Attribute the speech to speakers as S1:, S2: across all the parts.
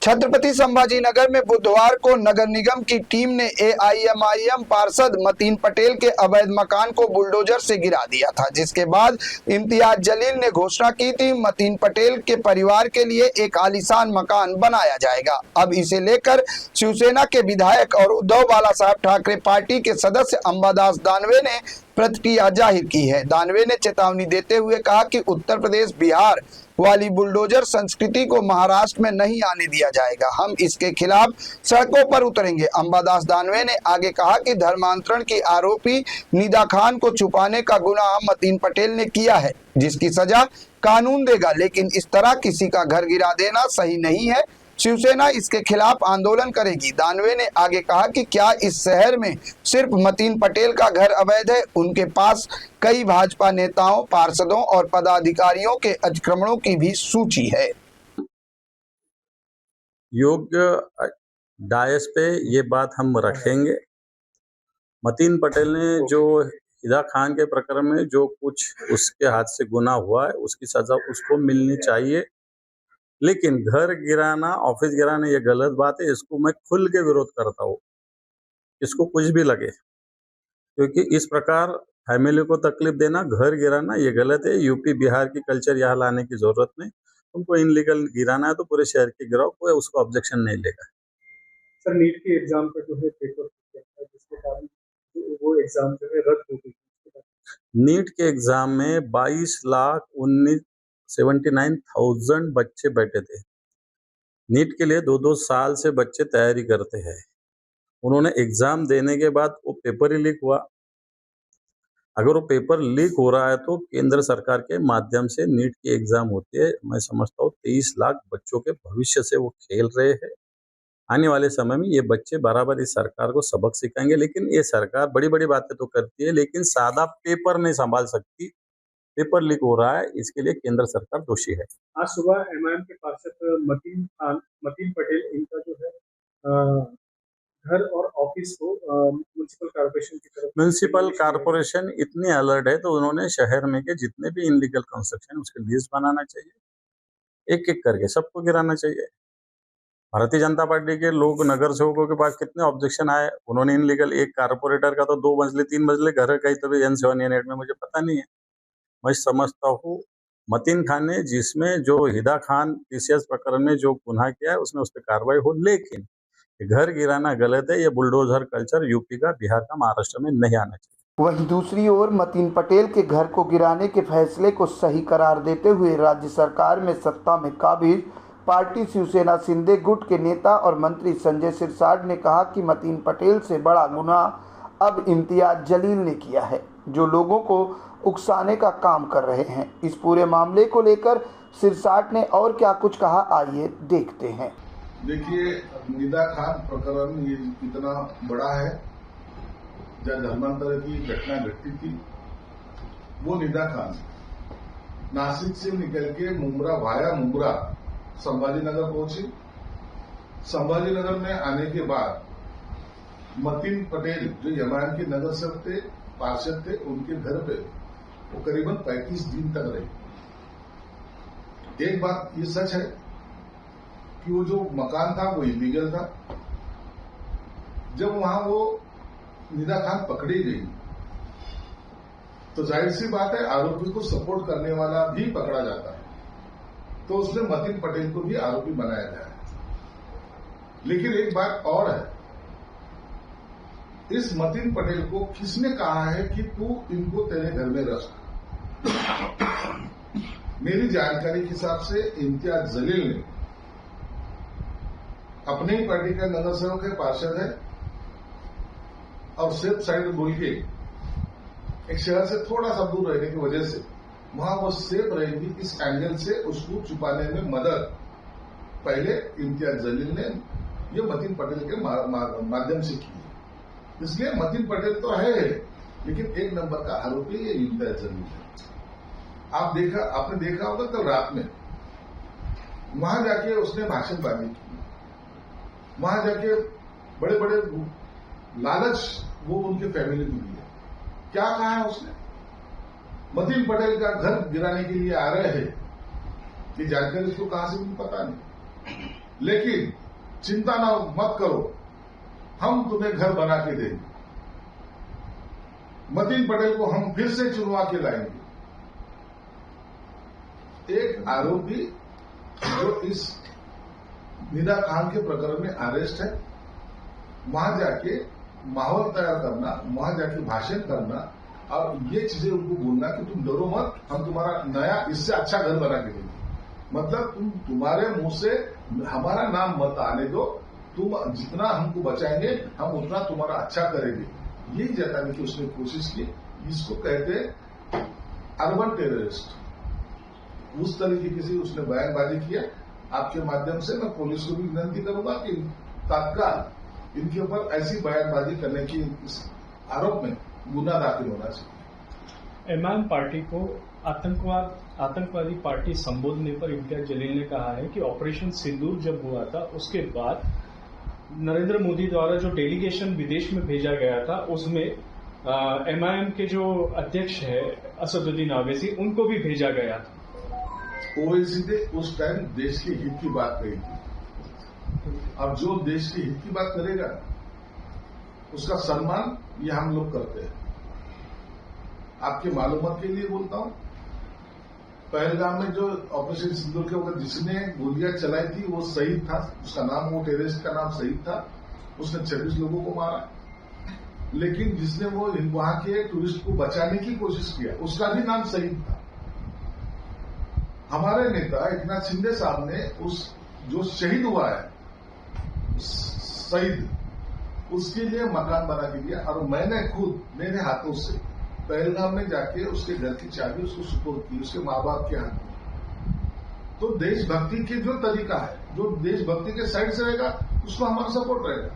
S1: छत्रपति संभाजीनगर में बुधवार को नगर निगम की टीम ने एआईएमआईएम पार्षद मतीन पटेल के अवैध मकान को बुलडोजर से गिरा दिया था, जिसके बाद इम्तियाज जलील ने घोषणा की थी मतीन पटेल के परिवार के लिए एक आलीशान मकान बनाया जाएगा। अब इसे लेकर शिवसेना के विधायक और उद्धव बाला साहब ठाकरे पार्टी के सदस्य अंबादास दानवे ने प्रतिक्रिया जाहिर की है। दानवे ने चेतावनी देते हुए कहा कि उत्तर प्रदेश बिहार वाली बुलडोजर संस्कृति को महाराष्ट्र में नहीं आने दिया जाएगा, हम इसके खिलाफ सड़कों पर उतरेंगे। अंबादास दानवे ने आगे कहा कि धर्मांतरण की आरोपी निदा खान को छुपाने का गुनाह मतीन पटेल ने किया है, जिसकी सजा कानून देगा, लेकिन इस तरह किसी का घर गिरा देना सही नहीं है। शिवसेना इसके खिलाफ आंदोलन करेगी। दानवे ने आगे कहा कि क्या इस शहर में सिर्फ मतीन पटेल का घर अवैध है, उनके पास कई भाजपा नेताओं, पार्षदों और पदाधिकारियों के अतिक्रमणों की भी सूची है।
S2: योग्य डायस पे ये बात हम रखेंगे। मतीन पटेल ने जो निदा खान के प्रकरण में जो कुछ उसके हाथ से गुनाह हुआ है, उसकी सजा उसको मिलनी चाहिए, लेकिन घर गिराना, ऑफिस गिराना ये गलत बात है। इसको मैं खुल के विरोध करता हूँ, इसको कुछ भी लगे, क्योंकि इस प्रकार फैमिली को तकलीफ देना, घर गिराना ये गलत है। यूपी बिहार की कल्चर यहाँ लाने की जरूरत नहीं। तुमको इनलीगल गिराना है तो पूरे शहर के गिराओ, कोई उसको ऑब्जेक्शन नहीं लेगा। सर, नीट के एग्जाम पे जो है पेपर जिसके कारण वो एग्जाम जो है रद्द हो गई। नीट के एग्जाम में 22,79,000 बच्चे बैठे थे। नीट के लिए 2-2 साल से बच्चे तैयारी करते हैं। उन्होंने एग्जाम देने के बाद वो पेपर ही लीक हुआ। अगर वो पेपर लीक हो रहा है तो केंद्र सरकार के माध्यम से नीट की एग्जाम होती है। मैं समझता हूँ 23 लाख बच्चों के भविष्य से वो खेल रहे हैं। आने वाले समय में ये बच्चे बराबर इस सरकार को सबक सिखाएंगे। लेकिन ये सरकार बड़ी बड़ी बातें तो करती है, लेकिन सादा पेपर नहीं संभाल सकती। पेपर लीक हो रहा है, इसके लिए केंद्र सरकार दोषी है। आज सुबह एमआईएम के पार्षद मतीन पटेल इनका जो है घर और ऑफिस को म्युनिसिपल कॉर्पोरेशन इतनी अलर्ट है, तो उन्होंने शहर में के जितने भी इनलीगल कंस्ट्रक्शन उसके लिस्ट बनाना चाहिए, एक एक करके सबको गिराना चाहिए। भारतीय जनता पार्टी के लोग, नगर सेवकों के पास कितने ऑब्जेक्शन आए। उन्होंने इनलीगल, एक कारपोरेटर का तो 2 मंजिले 3 मंजिले घर है कहीं तो भी N7 N8 में, मुझे पता नहीं है। मैं समझता हूँ मतीन खान ने, जिसमें जो निदा खान टीसीएस प्रकरण में जो गुनाह किया है उसमें उस पर कार्रवाई हो, लेकिन घर गिराना गलत है। ये बुलडोजर कल्चर यूपी का, बिहार का, महाराष्ट्र में नहीं आना चाहिए।
S1: वहीं दूसरी ओर मतीन पटेल के घर को गिराने के फैसले को सही करार देते हुए राज्य सरकार में सत्ता में काबिज पार्टी शिवसेना शिंदे गुट के नेता और मंत्री संजय सिरसाट ने कहा कि मतीन पटेल से बड़ा गुनाह अब इम्तियाज जलील ने किया है, जो लोगों को उकसाने का काम कर रहे हैं। इस पूरे मामले को लेकर सिरसाट ने और क्या कुछ कहा, आइए देखते हैं।
S3: देखिए, निदा खान प्रकरण ये इतना बड़ा है, जब धर्मांतर की घटना घटी थी, वो निदा खान नासिक से निकल के मुंब्रा वाया मुंब्रा संभाजीनगर पहुंची। संभाजीनगर में आने के बाद मतीन पटेल जो एमआईएम के नगर सेवक थे, पार्षद थे, उनके घर पे वो करीबन 35 दिन तक रहे। एक बात ये सच है कि वो जो मकान था वो इलीगल था। जब वहां वो निदा खान पकड़ी गई तो जाहिर सी बात है आरोपी को सपोर्ट करने वाला भी पकड़ा जाता है, तो उसने मतीन पटेल को भी आरोपी बनाया गया है। लेकिन एक बात और है, इस मतीन पटेल को किसने कहा है कि तू इनको तेरे घर में रख? मेरी जानकारी के हिसाब से इम्तियाज जलील ने, अपनी ही पार्टी का नगर सेवक है, पार्षद है, और सेफ साइड बोल के एक शहर से थोड़ा सा दूर रहने की वजह से वहां वो सेफ रहेगी, इस एंगल से उसको छुपाने में मदद पहले इम्तियाज जलील ने ये मतीन पटेल के माध्यम से की। इसलिए मतीन पटेल तो है, लेकिन एक नंबर का आरोपी ये इम्तियाज जलील है। आपने देखा होगा कल रात में वहां जाके उसने भाषणबाजी की, वहां जाके बड़े बड़े लालच वो उनके फैमिली को दिए। क्या कहा है उसने? मतीन पटेल का घर गिराने के लिए आ रहे हैं, ये जानकारी उसको कहां से मुझे पता नहीं, लेकिन चिंता ना मत करो, हम तुम्हें घर बना के देंगे। मतीन पटेल को हम फिर से चुनवा के लाएंगे। एक आरोपी जो इस निदा खान के प्रकरण में अरेस्ट है, वहां जाके माहौल तैयार करना, वहां जाके भाषण करना और ये चीजें उनको बोलना कि तुम डरो मत, हम तुम्हारा नया इससे अच्छा घर बना के देंगे। मतलब तुम्हारे मुंह से हमारा नाम मत आने दो, तुम जितना हमको बचाएंगे हम उतना तुम्हारा अच्छा करेंगे, यही जताने की उसने कोशिश की। इसको कहते अर्बन टेररिस्ट। उस तरीके से उसने बयानबाजी किया। आपके माध्यम से मैं पुलिस को भी विनती करूंगा कि तत्काल इनके ऊपर ऐसी बयानबाजी करने की इस आरोप में गुना दाखिल होना चाहिए।
S4: एमआईएम पार्टी को आतंकवादी पार्टी संबोधने पर इम्तियाज जलील ने कहा है कि ऑपरेशन सिंदूर जब हुआ था उसके बाद नरेंद्र मोदी द्वारा जो डेलीगेशन विदेश में भेजा गया था उसमें एमआईएम के जो अध्यक्ष है असदुद्दीन ओवैसी उनको भी भेजा गया था।
S3: ओवैसी ने उस टाइम देश के हित की बात कही थी। अब जो देश के हित की बात करेगा उसका सम्मान ये हम लोग करते हैं। आपके मालूमात के लिए बोलता हूं, पहलगाम में जो ऑपरेशन सिंदूर के वक्त जिसने गोलियां चलाई थी वो शहीद था, उसका नाम, वो टेररिस्ट का नाम शहीद था। उसने 26 लोगों को मारा। लेकिन जिसने वो वहां के टूरिस्ट को बचाने की कोशिश किया उसका भी नाम शहीद था। हमारे नेता एकनाथ शिंदे साहब ने उस जो शहीद हुआ है शहीद, उसके लिए मकान बना के दिया और मैंने खुद मेरे हाथों से पहलगाम में जाके उसके घर की चाबी उसको सुपुर्द की, उसके माँ बाप के हाथ में। तो देशभक्ति के जो तरीका है, जो देशभक्ति के साइड से रहेगा उसको हमारा सपोर्ट रहेगा।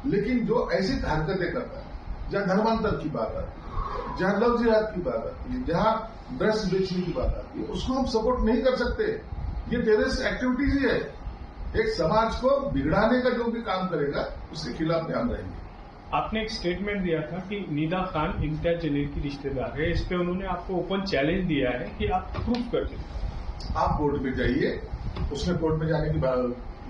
S3: लेकिन जो ऐसी हरकतें करता है, जहां धर्मांतर की बात आती है, जहां लव जिहाद की बात आती है, जहां ड्रग्स बेचने की बात आती है, उसको हम सपोर्ट नहीं कर सकते। ये टेररिस्ट एक्टिविटीज ही है। एक समाज को बिगड़ाने का जो भी काम करेगा उसके खिलाफ ध्यान रहेंगे।
S4: आपने एक स्टेटमेंट दिया था कि निदा खान इम्तियाज जलील की रिश्तेदार है, इस पे उन्होंने आपको ओपन चैलेंज दिया है कि आप प्रूव कर दें।
S3: आप कोर्ट में जाइए, उसने कोर्ट में जाने की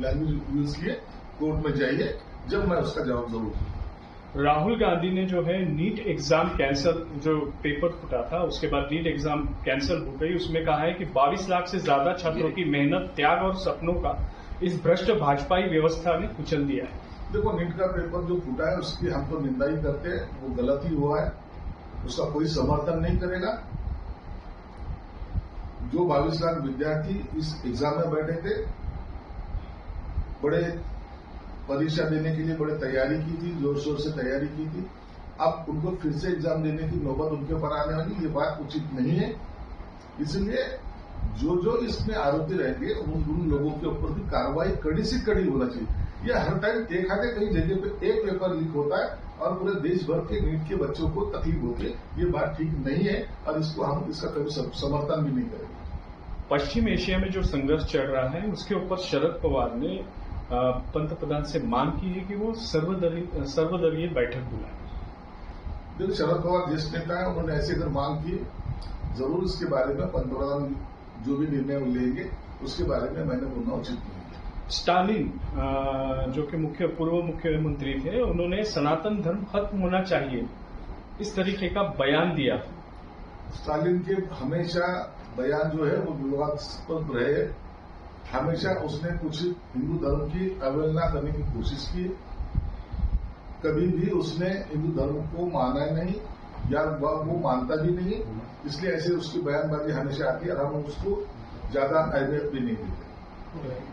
S3: लैंग्वेज यूज की है, कोर्ट में जाइए, जब मैं उसका जवाब जरूर दूंगा।
S4: राहुल गांधी ने जो है नीट एग्जाम कैंसिल, जो पेपर फूटा था उसके बाद नीट एग्जाम कैंसिल हो गई, उसमें कहा है कि 22 लाख से ज्यादा छात्रों की मेहनत, त्याग और सपनों का इस भ्रष्ट भाजपाई व्यवस्था ने कुचल दिया है।
S3: देखो, नीट का पेपर जो फूटा है उसकी हम तो निंदा ही करते हैं, वो गलत ही हुआ है, उसका कोई समर्थन नहीं करेगा। जो 22 लाख विद्यार्थी इस एग्जाम में बैठे थे, बड़े परीक्षा देने के लिए बड़े तैयारी की थी, जोर शोर से तैयारी की थी, अब उनको फिर से एग्जाम देने की नौबत उनके ऊपर आने वाली, ये बात उचित नहीं है। इसलिए जो इसमें आरोपी रहेंगे उन लोगों के ऊपर भी कार्रवाई कड़ी से कड़ी होना चाहिए। ये हर टाइम एक हाथे कई जगह पे एक पेपर लीक होता है और पूरे देश भर के नीट के बच्चों को तकलीफ होती है, ये बात ठीक नहीं है और इसको हम इसका कभी समर्थन भी नहीं करेंगे।
S4: पश्चिम एशिया में जो संघर्ष चल रहा है उसके ऊपर शरद पवार ने पंतप्रधान से मांग की है कि वो सर्वदलीय बैठक बुलाए।
S3: देखिए, शरद पवार जिस नेता है उन्होंने ऐसे अगर मांग की, जरूर इसके बारे में पंतप्रधान जो भी निर्णय लेंगे उसके बारे में मैंने बोलना उचित नहीं है।
S4: स्टालिन जो कि पूर्व मुख्यमंत्री थे, उन्होंने सनातन धर्म खत्म होना चाहिए इस तरीके का बयान दिया।
S3: स्टालिन के हमेशा बयान जो है वो विवादास्पद रहे। हमेशा उसने कुछ हिंदू धर्म की अवहेलना करने की कोशिश की, कभी भी उसने हिंदू धर्म को माना नहीं या वो मानता भी नहीं, इसलिए ऐसे उसकी बयानबाजी हमेशा आती है और हम उसको ज्यादा अहमियत भी नहीं देते।